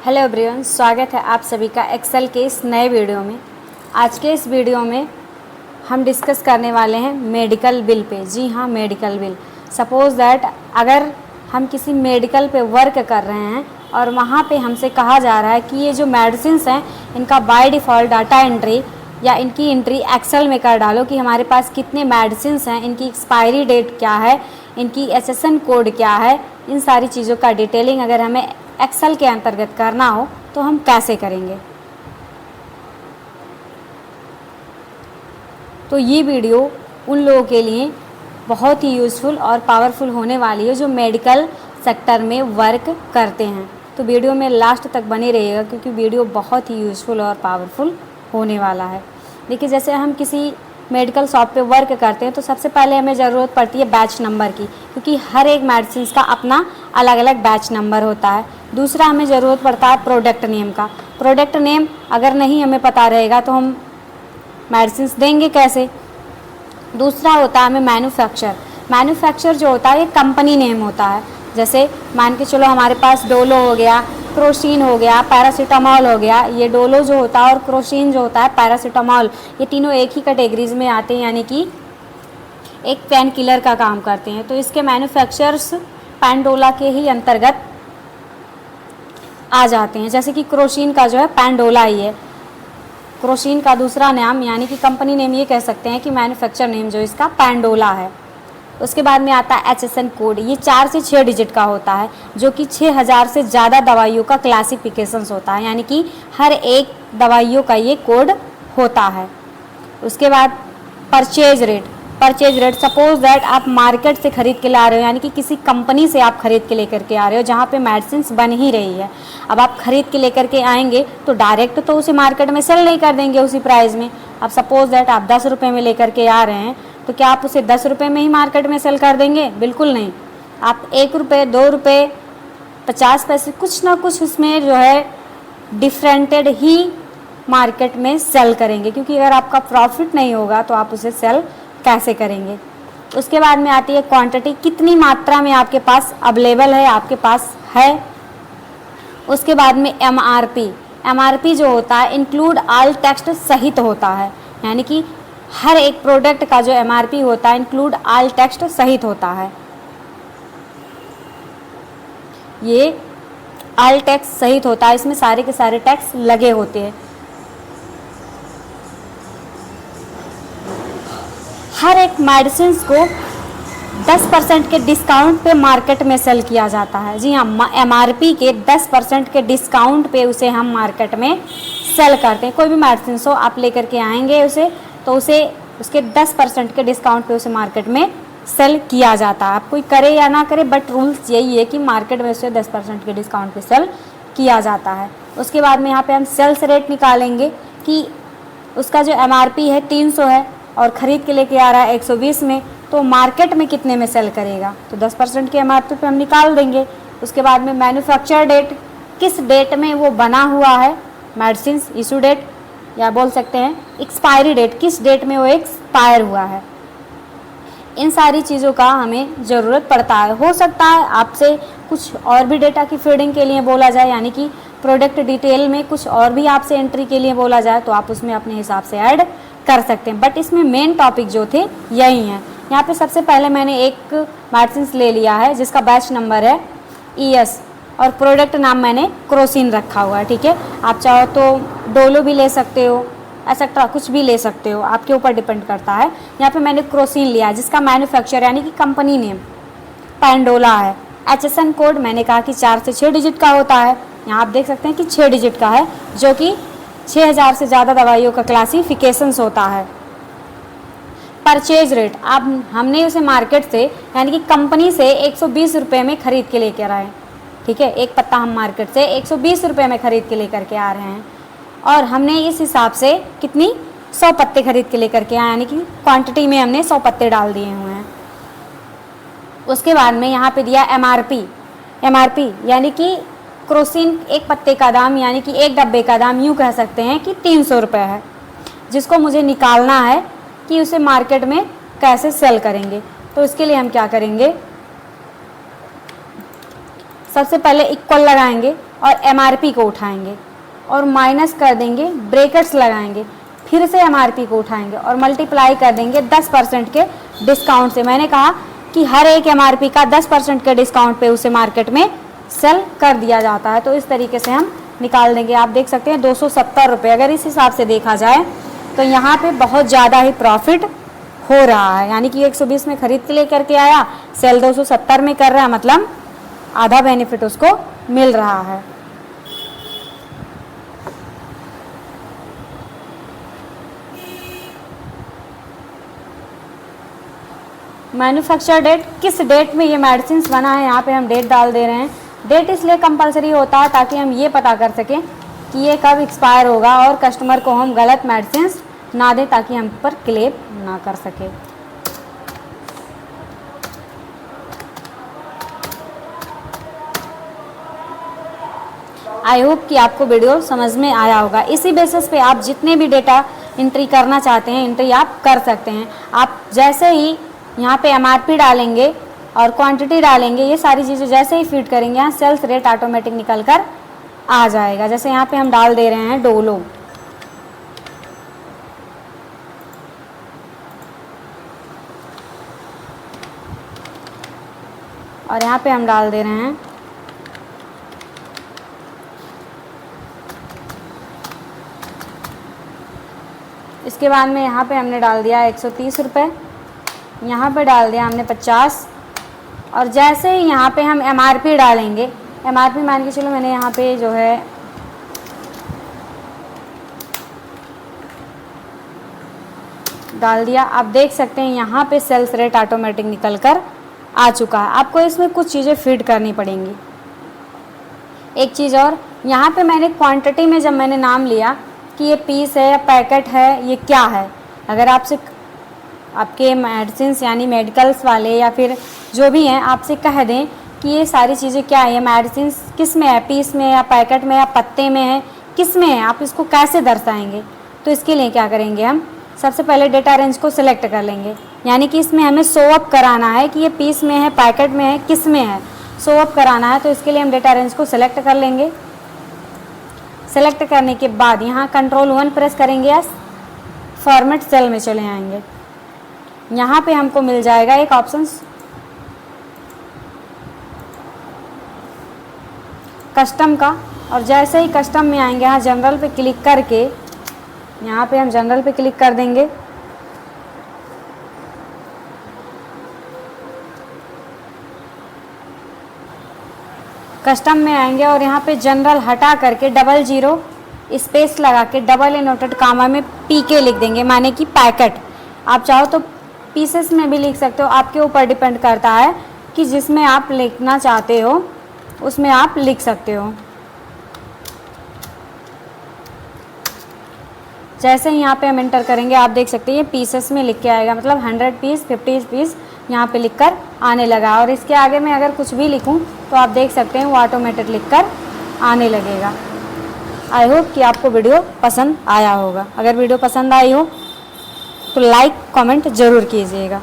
Hello everyone, स्वागत है आप सभी का एक्सेल के इस नए वीडियो में। आज के इस वीडियो में हम डिस्कस करने वाले हैं मेडिकल बिल पे। जी हाँ, मेडिकल बिल। सपोज़ दैट अगर हम किसी मेडिकल पे वर्क कर रहे हैं और वहाँ पे हमसे कहा जा रहा है कि ये जो मेडिसिन्स हैं इनका बाय डिफ़ॉल्ट डाटा एंट्री या इनकी एंट्री एक्सेल में कर डालो कि हमारे पास कितने मेडिसिन्स हैं, इनकी एक्सपायरी डेट क्या है, इनकी एसएसएन कोड क्या है। इन सारी चीज़ों का डिटेलिंग अगर हमें एक्सेल के अंतर्गत करना हो तो हम कैसे करेंगे। तो ये वीडियो उन लोगों के लिए बहुत ही यूज़फुल और पावरफुल होने वाली है जो मेडिकल सेक्टर में वर्क करते हैं। तो वीडियो में लास्ट तक बने रहिएगा क्योंकि वीडियो बहुत ही यूज़फुल और पावरफुल होने वाला है। देखिए, जैसे हम किसी मेडिकल शॉप पे वर्क करते हैं तो सबसे पहले हमें ज़रूरत पड़ती है बैच नंबर की, क्योंकि हर एक मेडिसिन का अपना अलग अलग बैच नंबर होता है। दूसरा, हमें ज़रूरत पड़ता है प्रोडक्ट नेम का। प्रोडक्ट नेम अगर नहीं हमें पता रहेगा तो हम मेडिसिन देंगे कैसे। दूसरा होता है हमें मैन्युफैक्चर। मैन्युफैक्चर जो होता है ये कंपनी नेम होता है। जैसे मान के चलो हमारे पास डोलो हो गया, क्रोसिन हो गया, पैरासीटामॉल हो गया। ये डोलो जो होता है और क्रोसिन जो होता है, पैरासीटामॉल, ये तीनों एक ही कैटेगरीज में आते हैं, यानी कि एक पेन किलर का काम करते हैं। तो इसके मैन्युफैक्चरर्स पैंडोला के ही अंतर्गत आ जाते हैं। जैसे कि क्रोसिन का जो है पैंडोला ही है। क्रोसिन का दूसरा नाम यानी कि कंपनी नेम ये कह सकते हैं कि मैन्युफैक्चर नेम जो इसका पैंडोला है। उसके बाद में आता है एचएसएन कोड। ये 4 से 6 डिजिट का होता है, जो कि 6000 से ज़्यादा दवाइयों का क्लासिफिकेशंस होता है, यानी कि हर एक दवाइयों का ये कोड होता है। उसके बाद purchase rate. Purchase rate, suppose that आप मार्केट से ख़रीद के ला रहे हो, यानी कि किसी कंपनी से आप ख़रीद के लेकर के आ रहे हो जहाँ पे मेडिसिन बन ही रही है। अब आप ख़रीद के लेकर के आएंगे तो डायरेक्ट तो उसे मार्केट में सेल नहीं कर देंगे उसी प्राइस में। अब सपोज दैट आप 10 रुपये में लेकर के आ रहे हैं तो क्या आप उसे 10 रुपये में ही मार्केट में सेल कर देंगे? बिल्कुल नहीं। आप 1 रुपये, 2 रुपये, 50 पैसे, कुछ ना कुछ उसमें जो है डिफरेंटेड ही मार्केट में सेल करेंगे, क्योंकि अगर आपका प्रॉफिट नहीं होगा तो आप उसे सेल कैसे करेंगे। उसके बाद में आती है क्वांटिटी, कितनी मात्रा में आपके पास अवेलेबल है, आपके पास है। उसके बाद में एमआरपी। एमआरपी जो होता है इंक्लूड ऑल टेक्स्ट सहित होता है, यानी कि हर एक प्रोडक्ट का जो एमआरपी होता है इंक्लूड ऑल टेक्स्ट सहित होता है। ये ऑल टैक्स सहित होता है, इसमें सारे के सारे टैक्स लगे होते हैं। हर एक मेडिसिन को 10% के डिस्काउंट पे मार्केट में सेल किया जाता है। जी हाँ, एमआरपी के 10% के डिस्काउंट पे उसे हम मार्केट में सेल करते हैं। कोई भी मेडिसिन हो आप लेकर के आएंगे उसे, तो उसे उसके 10% के डिस्काउंट पे उसे मार्केट में सेल किया जाता है। आप कोई करे या ना करे, बट रूल्स यही है कि मार्केट में उसे 10% के डिस्काउंट पे सेल किया जाता है। उसके बाद में यहाँ पे हम सेल्स रेट निकालेंगे कि उसका जो एमआरपी है 300 है और ख़रीद के लेके आ रहा है 120 में, तो मार्केट में कितने में सेल करेगा, तो 10% के एमआरपी पे हम निकाल देंगे। उसके बाद में मैन्युफैक्चर डेट, किस डेट में वो बना हुआ है मेडिसिन, इशू डेट या बोल सकते हैं एक्सपायरी डेट, किस डेट में वो एक्सपायर हुआ है। इन सारी चीज़ों का हमें ज़रूरत पड़ता है। हो सकता है आपसे कुछ और भी डेटा की फीडिंग के लिए बोला जाए, यानी कि प्रोडक्ट डिटेल में कुछ और भी आपसे एंट्री के लिए बोला जाए तो आप उसमें अपने हिसाब से ऐड कर सकते हैं, बट इसमें मेन टॉपिक जो थे यही हैं। यहाँ पे सबसे पहले मैंने एक मेडिसिन ले लिया है जिसका बैच नंबर है ES और प्रोडक्ट नाम मैंने क्रोसिन रखा हुआ है। ठीक है, आप चाहो तो डोलो भी ले सकते हो, एक्सेट्रा कुछ भी ले सकते हो, आपके ऊपर डिपेंड करता है। यहाँ पे मैंने क्रोसिन लिया है जिसका मैन्युफैक्चर यानी कि कंपनी नेम पैंडोला है। एचएसएन कोड मैंने कहा कि 4 से 6 डिजिट का होता है। यहाँ आप देख सकते हैं कि 6 डिजिट का है, जो कि 6000 से ज़्यादा दवाइयों का क्लासिफिकेशंस होता है। परचेज रेट, अब हमने उसे मार्केट से यानी कि कंपनी से 120 रुपये में ख़रीद के लेकर आए। ठीक है, एक पत्ता हम मार्केट से 120 रुपये में ख़रीद के लेकर के आ रहे हैं और हमने इस हिसाब से कितनी 100 पत्ते खरीद के लेकर के आए, यानी कि क्वांटिटी में हमने 100 पत्ते डाल दिए हुए हैं। उसके बाद में यहाँ पे दिया एमआरपी यानी कि क्रोसिन एक पत्ते का दाम यानी कि एक डब्बे का दाम यूँ कह सकते हैं कि 300 रुपये है, जिसको मुझे निकालना है कि उसे मार्केट में कैसे सेल करेंगे। तो इसके लिए हम क्या करेंगे, सबसे पहले इक्वल लगाएंगे और MRP को उठाएंगे और माइनस कर देंगे, ब्रैकेट्स लगाएंगे, फिर से MRP को उठाएंगे और मल्टीप्लाई कर देंगे 10% के डिस्काउंट से। मैंने कहा कि हर एक MRP का 10% के डिस्काउंट पे उसे मार्केट में सेल कर दिया जाता है। तो इस तरीके से हम निकाल देंगे। आप देख सकते हैं 270 रुपये। अगर इस हिसाब से देखा जाए तो यहाँ पे बहुत ज़्यादा ही प्रॉफिट हो रहा है, यानी कि 120 में खरीद के लेकर के आया, सेल 270 में कर रहा है, मतलब आधा बेनिफिट उसको मिल रहा है। मैन्युफैक्चर डेट, किस डेट में ये मेडिसिन बना है, यहाँ पे हम डेट डाल दे रहे हैं। डेट इसलिए कंपलसरी होता है ताकि हम ये पता कर सकें कि ये कब एक्सपायर होगा और कस्टमर को हम गलत मेडिसिन ना दें, ताकि हम पर क्लेम ना कर सके। आई होप कि आपको वीडियो समझ में आया होगा। इसी बेसिस पे आप जितने भी डेटा एंट्री करना चाहते हैं एंट्री आप कर सकते हैं। आप जैसे ही यहाँ पे MRP डालेंगे और क्वांटिटी डालेंगे, ये सारी चीज़ें जैसे ही फीड करेंगे यहाँ सेल्स रेट ऑटोमेटिक निकल कर आ जाएगा। जैसे यहाँ पे हम डाल दे रहे हैं डोलो, और यहाँ पे हम डाल दे रहे हैं इसके बाद में यहाँ पे हमने डाल दिया 130 रुपये, यहाँ पे डाल दिया हमने 50, और जैसे ही यहाँ पे हम MRP डालेंगे, MRP मान के चलो मैंने यहाँ पे जो है डाल दिया। आप देख सकते हैं यहाँ पे सेल्स रेट ऑटोमेटिक निकल कर आ चुका है। आपको इसमें कुछ चीज़ें फीड करनी पड़ेंगी। एक चीज़ और, यहाँ पे मैंने क्वांटिटी में जब मैंने नाम लिया कि ये पीस है या पैकेट है, ये क्या है, अगर आपसे आपके मेडिसिन यानी मेडिकल्स वाले या फिर जो भी हैं आपसे कह दें कि ये सारी चीज़ें क्या है, ये मेडिसिन किस में है, पीस में या पैकेट में या पत्ते में है, किस में है, आप इसको कैसे दर्शाएंगे। तो इसके लिए क्या करेंगे, हम सबसे पहले डेटा रेंज को सिलेक्ट कर लेंगे, यानी कि इसमें हमें शो अप कराना है कि ये पीस में है, पैकेट में है, किस में है, शो अप कराना है। तो इसके लिए हम डेटा रेंज को सिलेक्ट कर लेंगे। सेलेक्ट करने के बाद यहाँ Ctrl+1 प्रेस करेंगे या फॉर्मेट सेल में चले आएंगे। यहाँ पे हमको मिल जाएगा एक ऑप्शन कस्टम का, और जैसे ही कस्टम में आएंगे यहाँ जनरल पे क्लिक करके, यहाँ पे हम जनरल पे क्लिक कर देंगे। कस्टम में आएंगे और यहाँ पे जनरल हटा करके 00 स्पेस लगा के डबल इनवर्टेड कामा में PK लिख देंगे, माने कि पैकेट। आप चाहो तो पीसेस में भी लिख सकते हो, आपके ऊपर डिपेंड करता है कि जिसमें आप लिखना चाहते हो उसमें आप लिख सकते हो। जैसे ही यहाँ पे हम एंटर करेंगे आप देख सकते हैं ये पीसेस में लिख के आएगा, मतलब 100 पीस 50 पीस यहाँ पे लिखकर आने लगा। और इसके आगे मैं अगर कुछ भी लिखूँ तो आप देख सकते हैं वो ऑटोमेटिक लिखकर आने लगेगा। आई होप कि आपको वीडियो पसंद आया होगा। अगर वीडियो पसंद आई हो तो लाइक कमेंट ज़रूर कीजिएगा।